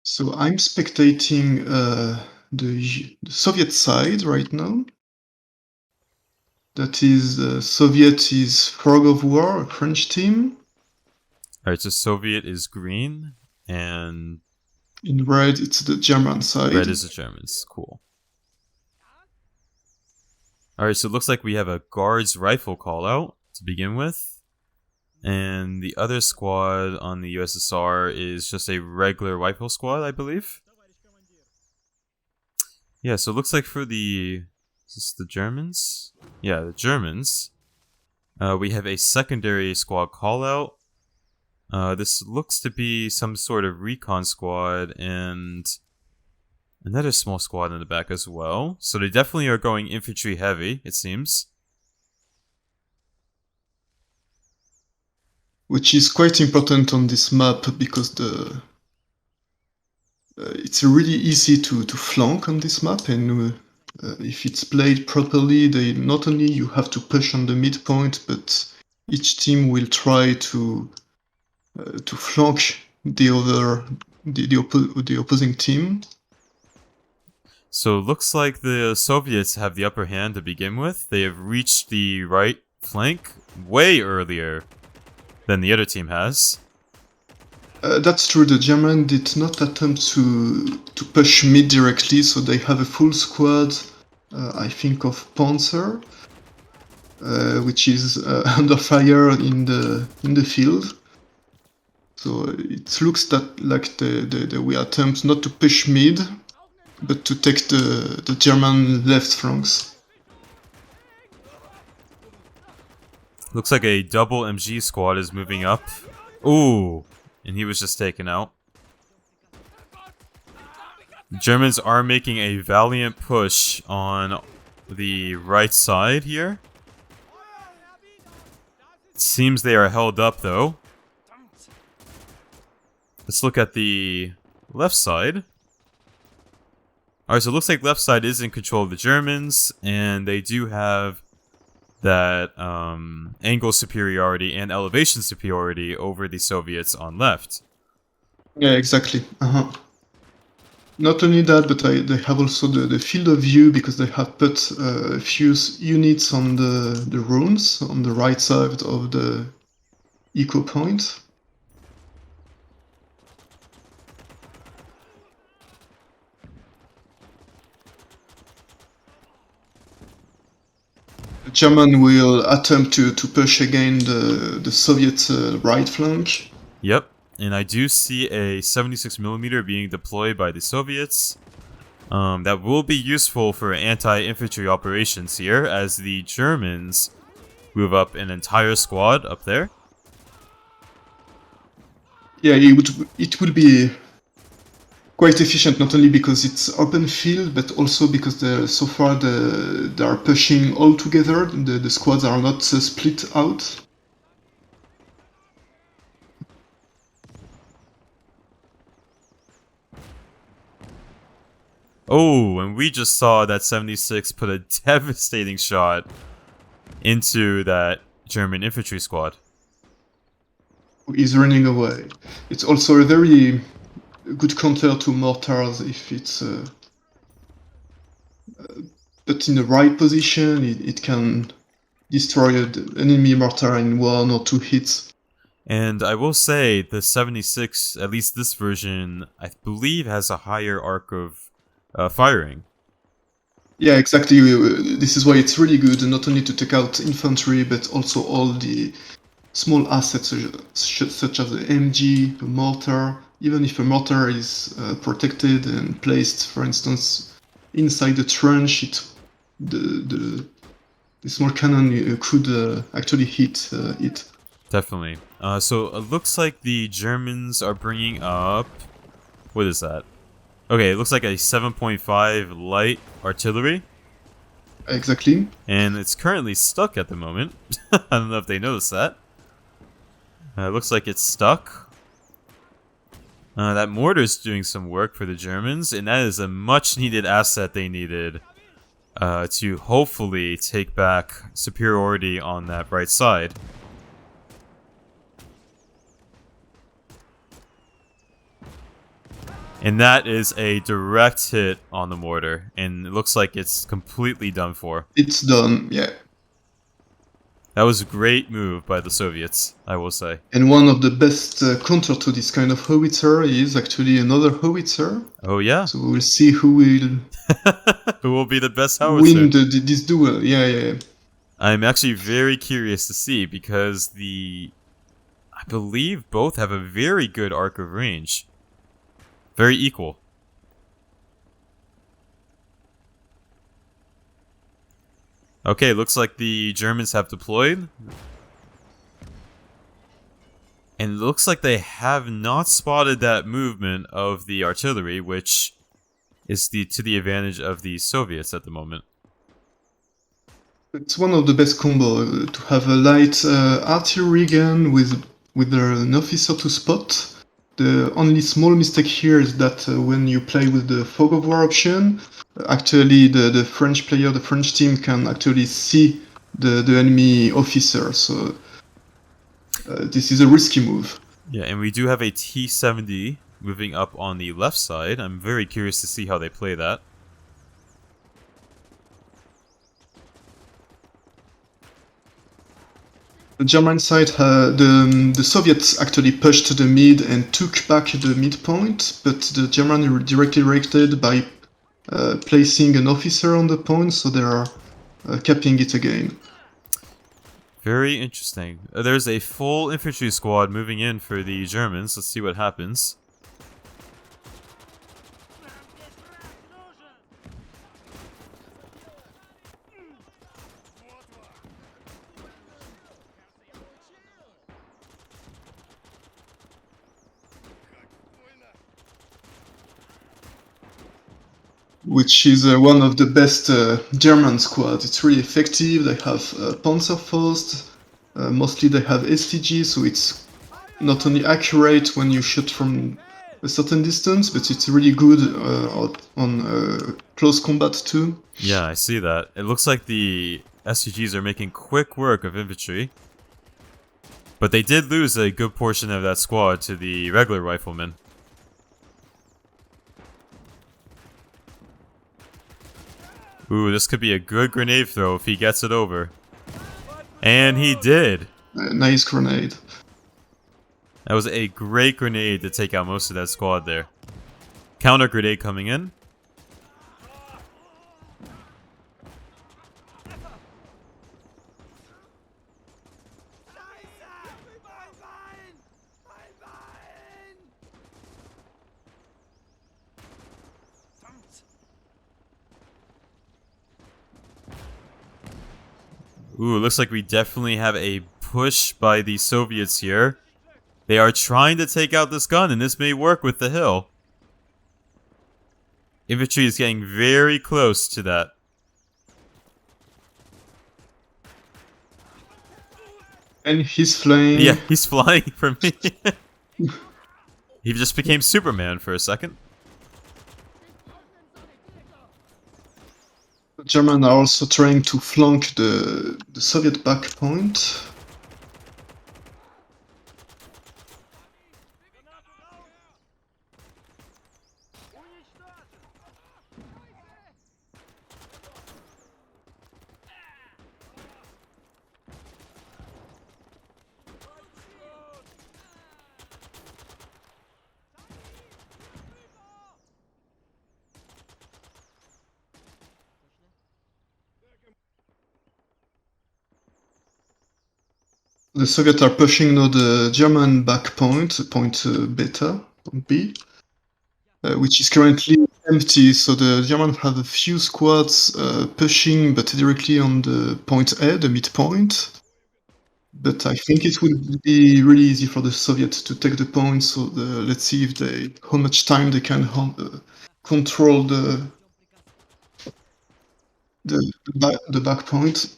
So I'm spectating the Soviet side right now. That is, Soviet is Frog of War, a French team. Alright, so Soviet is green, and In red, it's the German side. red is the Germans. Cool. Alright, so it looks like we have a guard's rifle call out to begin with. And the other squad on the USSR is just a regular rifle squad, I believe. Yeah, so it looks like for the... Is this the Germans? Yeah, the Germans. We have a secondary squad call out. This looks to be some sort of recon squad and another small squad in the back as well. So they definitely are going infantry heavy, it seems. Which is quite important on this map because it's really easy to flank on this map, and if it's played properly, they not only you have to push on the midpoint, but each team will try to flank the opposing team. So it looks like the Soviets have the upper hand to begin with. They have reached the right flank way earlier than the other team has. That's true. The German did not attempt to push mid directly, so they have a full squad. I think of Panzer, which is under fire in the field. So it looks like they will attempt not to push mid, but to take the German left flanks. Looks like a double MG squad is moving up. Ooh, and he was just taken out. The Germans are making a valiant push on the right side here. It seems they are held up though. Let's look at the left side. Alright, so it looks like left side is in control of the Germans, and they do have that angle superiority and elevation superiority over the Soviets on left. Yeah, exactly. Not only that, but they have also the field of view, because they have put a few units on the ruins on the right side of the eco point. The German will attempt to push again the Soviet right flank. Yep, and I do see a 76mm being deployed by the Soviets. That will be useful for anti-infantry operations here, as the Germans move up an entire squad up there. Yeah, it will be quite efficient, not only because it's open field, but also because so far they are pushing all together. The squads are not split out. Oh, and we just saw that 76 put a devastating shot into that German infantry squad. Who is running away. It's also a very good counter to mortars if it's put in the right position. It can destroy an enemy mortar in 1 or 2 hits. And I will say, the 76, at least this version, I believe has a higher arc of firing. Yeah, exactly. This is why it's really good, not only to take out infantry, but also all the small assets such as the MG, a mortar. Even if a mortar is protected and placed, for instance, inside the trench, the small cannon could actually hit it. Definitely. So it looks like the Germans are bringing up... What is that? Okay, it looks like a 7.5 light artillery. Exactly. And it's currently stuck at the moment. I don't know if they noticed that. It looks like it's stuck. That mortar's doing some work for the Germans, and that is a much needed asset they needed to hopefully take back superiority on that right side. And that is a direct hit on the mortar, and it looks like it's completely done for. It's done, yeah. That was a great move by the Soviets, I will say. And one of the best counter to this kind of howitzer is actually another howitzer. Oh yeah? So we'll see who will Who will be the best howitzer? win this duel. Yeah. I'm actually very curious to see, because I believe both have a very good arc of range. Very equal. Okay, looks like the Germans have deployed. And it looks like they have not spotted that movement of the artillery, which is to the advantage of the Soviets at the moment. It's one of the best combo to have a light artillery gun with an officer to spot. The only small mistake here is that when you play with the fog of war option, actually the French player, the French team can actually see the enemy officer. So this is a risky move. Yeah, and we do have a T-70 moving up on the left side. I'm very curious to see how they play that. The German side, the Soviets actually pushed the mid and took back the midpoint, but the Germans directly reacted by placing an officer on the point, so they are capping it again. Very interesting. There's a full infantry squad moving in for the Germans. Let's see what happens. Which is one of the best German squads. It's really effective. They have Panzerfaust. Mostly they have STG, so it's not only accurate when you shoot from a certain distance, but it's really good on close combat too. Yeah, I see that. It looks like the STGs are making quick work of infantry. But they did lose a good portion of that squad to the regular riflemen. Ooh, this could be a good grenade throw if he gets it over. And he did! Nice grenade. That was a great grenade to take out most of that squad there. Counter grenade coming in. Ooh, looks like we definitely have a push by the Soviets here. They are trying to take out this gun, and this may work with the hill. Infantry is getting very close to that. And he's flying. Yeah, he's flying for me. He just became Superman for a second. The Germans are also trying to flank the Soviet back point. The Soviets are pushing now the German back point, point beta, point B, which is currently empty, so the Germans have a few squads pushing, but directly on the point A, the midpoint. But I think it would be really easy for the Soviets to take the point, so let's see if how much time they can control the back point.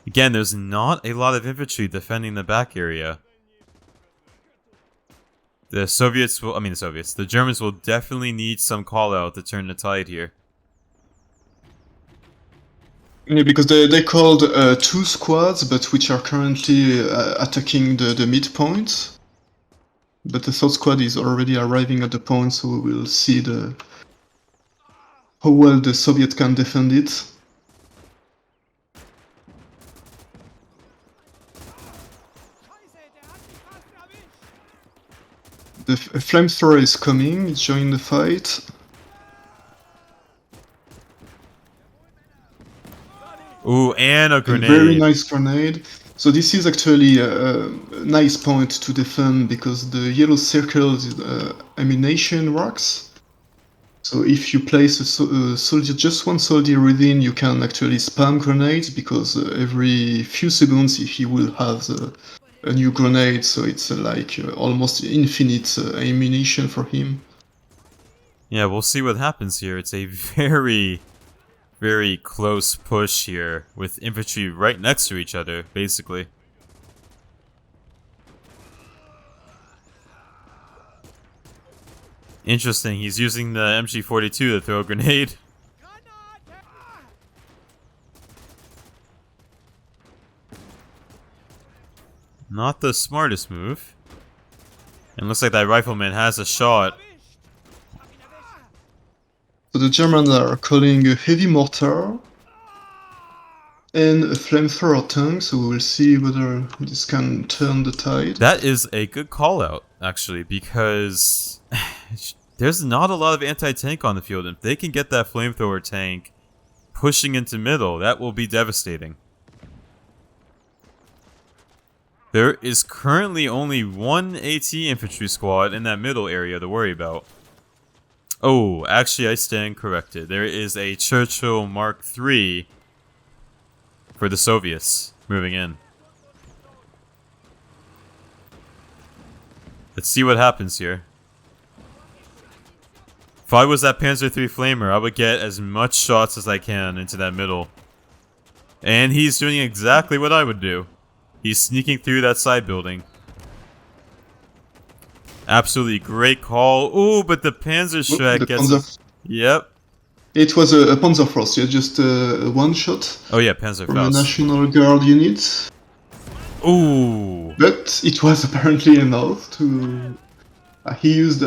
Again, there's not a lot of infantry defending the back area. The Soviets will, the Germans will definitely need some call out to turn the tide here. Yeah, because they called 2 squads, but which are currently attacking the midpoint. But the 3rd squad is already arriving at the point, so we will see how well the Soviet can defend it. The flamethrower is coming, it's joining the fight. Ooh, and a grenade. A very nice grenade. So this is actually a nice point to defend because the yellow circles is ammunition racks. So if you place a soldier, just one soldier within, you can actually spam grenades because every few seconds he will have a new grenade. So it's like almost infinite ammunition for him. Yeah, we'll see what happens here. It's a very, very close push here with infantry right next to each other, basically. Interesting, he's using the MG42 to throw a grenade. Not the smartest move. And looks like that rifleman has a shot. So the Germans are calling a heavy mortar and a flamethrower tank, so we will see whether this can turn the tide. That is a good call out, actually, because there's not a lot of anti-tank on the field. If they can get that flamethrower tank pushing into middle, that will be devastating. There is currently only 1 AT infantry squad in that middle area to worry about. Oh, actually I stand corrected. There is a Churchill Mark III for the Soviets moving in. Let's see what happens here. If I was that Panzer III Flamer, I would get as much shots as I can into that middle. And he's doing exactly what I would do. He's sneaking through that side building. Absolutely great call. Ooh, but the Panzerschreck gets... Yep. It was a Panzerfaust, yeah, just a one shot. Oh yeah, Panzerfaust. From a National Guard unit. Ooh. But it was apparently enough to... he used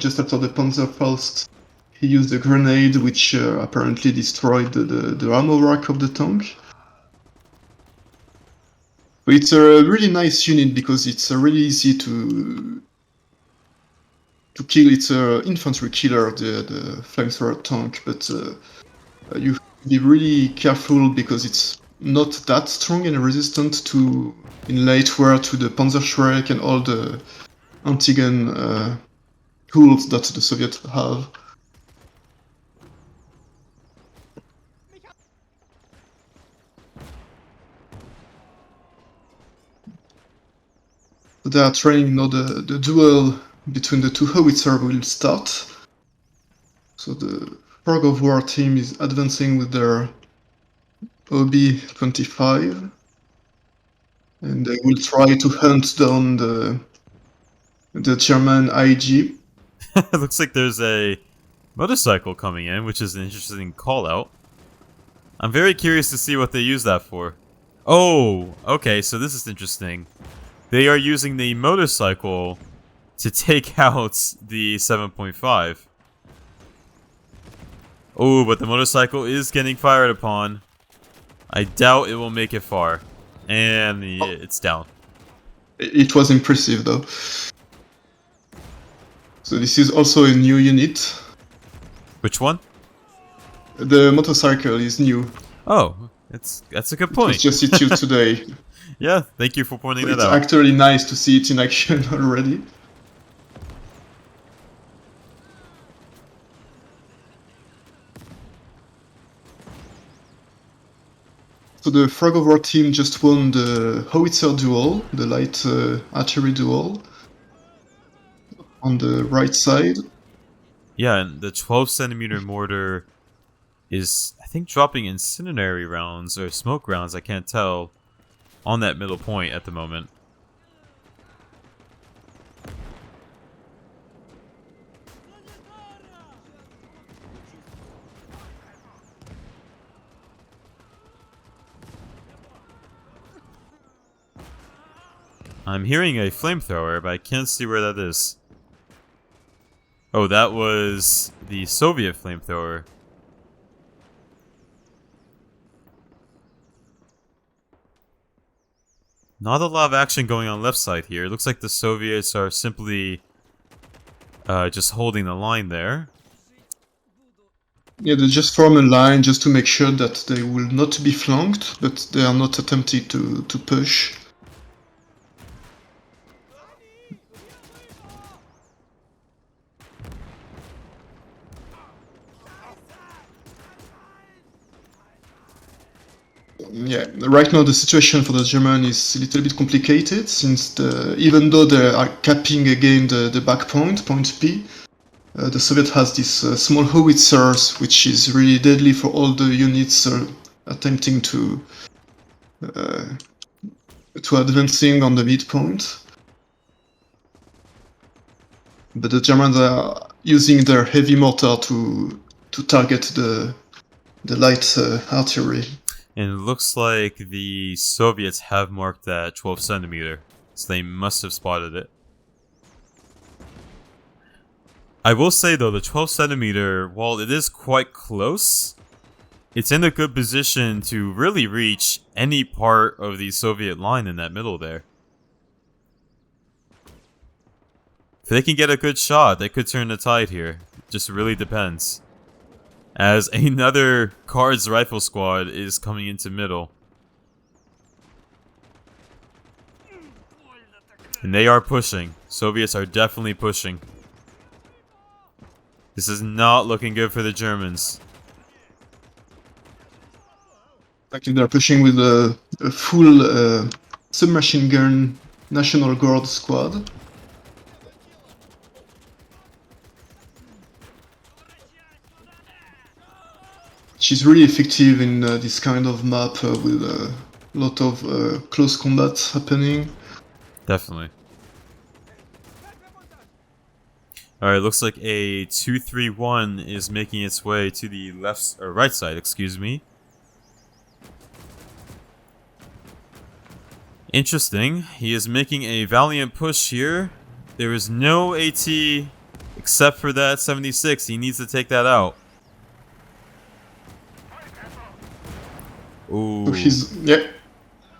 just after the Panzerfaust, he used a grenade which apparently destroyed the ammo rack of the tank. But it's a really nice unit because it's really easy to kill. It's an infantry killer, the flamethrower tank, but you have to be really careful because it's not that strong and resistant to, in late war, to the Panzerschreck and all the anti-gun tools that the Soviets have. They are training now the duel between the two howitzers will start. So the Fog of War team is advancing with their OB-25. And they will try to hunt down the German IG. It looks like there's a motorcycle coming in, which is an interesting call out. I'm very curious to see what they use that for. Oh, okay, so this is interesting. They are using the motorcycle to take out the 7.5. Oh, but the motorcycle is getting fired upon. I doubt it will make it far. And it's down. It was impressive though. So this is also a new unit. Which one? The motorcycle is new. Oh, that's a good point. It's just issued today. Yeah, thank you for pointing that It's out. actually nice to see it in action already. So the Frog of War team just won the howitzer duel, the light archery duel, on the right side. Yeah, and the 12cm mortar is, I think, dropping incendiary rounds or smoke rounds, I can't tell, on that middle point at the moment. I'm hearing a flamethrower, but I can't see where that is. Oh, that was the Soviet flamethrower. Not a lot of action going on left side here. It looks like the Soviets are simply just holding the line there. Yeah, they just form a line just to make sure that they will not be flanked, but they are not attempting to push. Yeah, right now the situation for the German is a little bit complicated, since even though they are capping again the back point, point P, the Soviet has this small howitzers, which is really deadly for all the units attempting to advancing on the midpoint. But the Germans are using their heavy mortar to target the light artillery. And it looks like the Soviets have marked that 12 centimeter, so they must have spotted it. I will say though, the 12 centimeter, while it is quite close, it's in a good position to really reach any part of the Soviet line in that middle there. If they can get a good shot, they could turn the tide here. It just really depends. As another Guards rifle squad is coming into middle. And they are pushing. Soviets are definitely pushing. This is not looking good for the Germans. Actually, they're pushing with a full submachine gun National Guard squad. She's really effective in this kind of map with a lot of close combat happening. Definitely. Alright, looks like a 231 is making its way to the left or right side, excuse me. Interesting. He is making a valiant push here. There is no AT except for that 76. He needs to take that out. Ooh. So he's, yeah.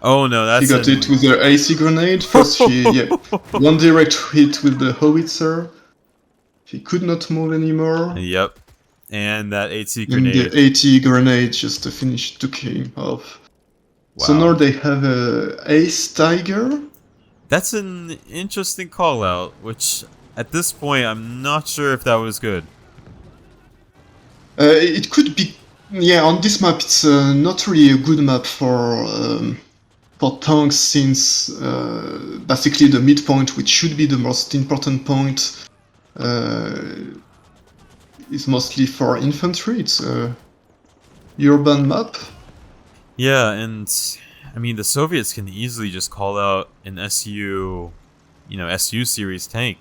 Oh no, that's he got it with the AC grenade. First, one direct hit with the howitzer. He could not move anymore. Yep. And that AT And grenade. the AT grenade just took him off. Wow. So now they have a Ace Tiger. That's an interesting call out, which at this point I'm not sure if that was good. It could be, yeah. On this map, it's not really a good map for tanks, since basically the midpoint, which should be the most important point, is mostly for infantry. It's a urban map. Yeah, and I mean the Soviets can easily just call out an SU, SU series tank.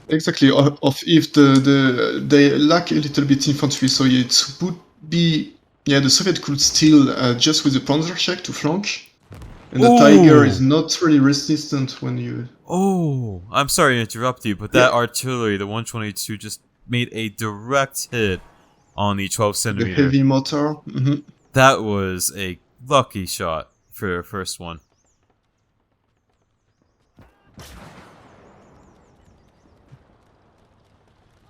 Exactly. If they lack a little bit infantry, so it would be, yeah, the Soviet could still just with the Panzerschreck to flank, and the Tiger is not really resistant when you. Oh, I'm sorry to interrupt you, but that artillery, the 122, just made a direct hit on the 12 centimeter. The heavy motor. Mm-hmm. That was a lucky shot for the first one.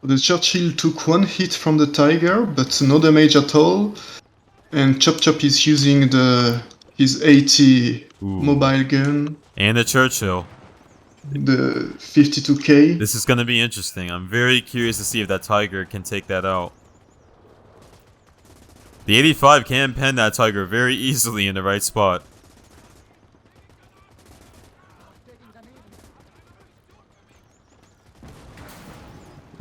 The Churchill took one hit from the Tiger, but no damage at all. And Chop is using his 80 mobile gun. And the Churchill. The 52K. This is going to be interesting. I'm very curious to see if that Tiger can take that out. The 85 can pen that Tiger very easily in the right spot.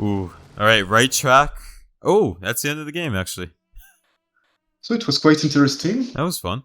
Ooh. Alright, right track. Oh, that's the end of the game, actually. So it was quite interesting. That was fun.